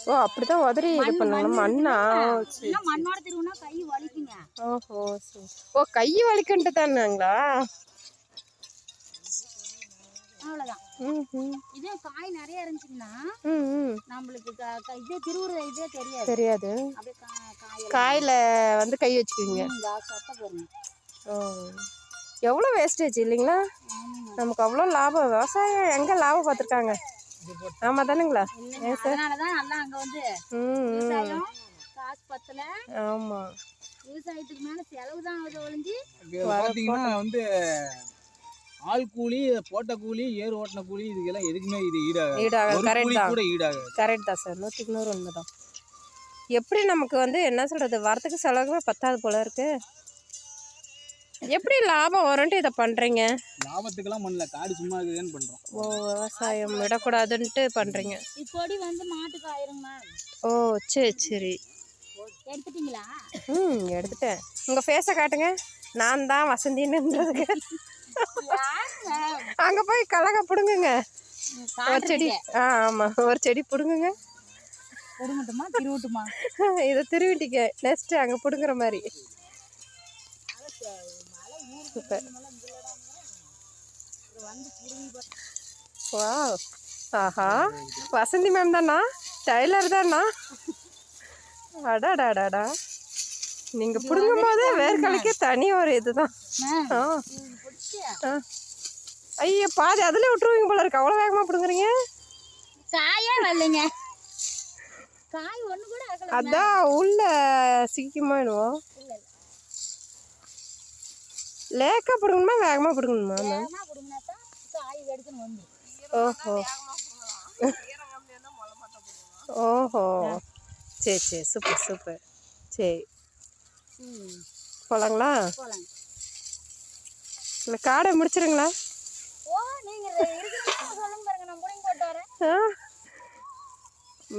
ஓ அப்படிதான் உதறி இது பண்ணணும் மண்ணா? மண்ணோட திருவுனா கை வலிக்குங்க. ஓஹோ சரி. ஓ கை வலிக்குன்ட்டு தானாங்களா? அவ்வளோதான். இதே காய் நிறைய இருந்துச்சுன்னா நம்மளுக்கு இதே திருவுற இதே தெரியாது. அப்படியே காயில வந்து கை வச்சுக்குவீங்க. ஓ எவ்வளோ வேஸ்டேஜ் இல்லைங்களா? நமக்கு அவ்வளோ லாபம். விவசாயம் எங்கே லாபம் பார்த்துருக்காங்க? ஆமாம் தானுங்களா? அதனாலதான் எல்லாம் அங்கே வந்து விவசாயம் காசு பத்தல. ஆமாம் விவசாயத்துக்கு மேலே செலவு தான் ஆகுது ஒழிஞ்சு பார்த்தீங்கன்னா வந்து ஆள் கூலி போட்ட கூலி ஏர் ஓட்டின கூலி இதுக்கெல்லாம் எதுக்குமே இது ஈடாகாது. கரெக்ட் தான். கூட ஈடாகாது. கரெக்ட் தான் சார். 100க்கு 100 உண்மைதான். எப்படி நமக்கு வந்து என்ன சொல்கிறது வரத்துக்கு செலவுமே பத்தாது போல இருக்கு. எப்படி லாபம் வரும்ன்ட்டு இதை பண்ணுறீங்க? லாபத்துக்கெல்லாம் பண்ணல, காடு சும்மா இருக்குதுன்னு பண்ணுறோம். ஓ விவசாயம் விடக்கூடாதுன்ட்டு பண்ணுறீங்க. கொடி வந்து மாட்டுக்கு ஆயிருங்க. ஓ சரி. எடுத்துட்டீங்களா? எடுத்துட்டேன். உங்கள் ஃபேஸை காட்டுங்க. நான் தான் வசந்தின்னுன்றதுக்கு. அங்கே போய் கலகை பிடுங்குங்க ஒரு செடி. ஆமாம் ஒரு செடி பிடுங்குங்க. பிடுங்கட்டுமா திருவட்டுமா? இதை திருவிட்டிக்க நெக்ஸ்ட்டு அங்கே பிடுங்குற மாதிரி. சூப்பர். வா ஆஹா வசந்தி மேம் தானா? டைலர் தானா? அடாடாடாடா நீங்கள் பிடுங்கும் போதே வேர்க்கலைக்கே தனி ஒரு இதுதான். ஐயோ பாதி அதில் விட்டுருவீங்க போல இருக்கு. அவ்வளோ வேகமாக பிடுங்குறீங்க. காயே வரலைங்க. காய் ஒன்று கூட அதான் உள்ள சிக்கிமாயிடுவோம். லேக்காக பிடுங்கணுமா வேகமாக பிடுங்கணுமா? ஓஹோ ஓஹோ சரி சூப்பர். சரி போகலாங்களா? இல்லை காடை முடிச்சிருங்களா?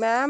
மேம்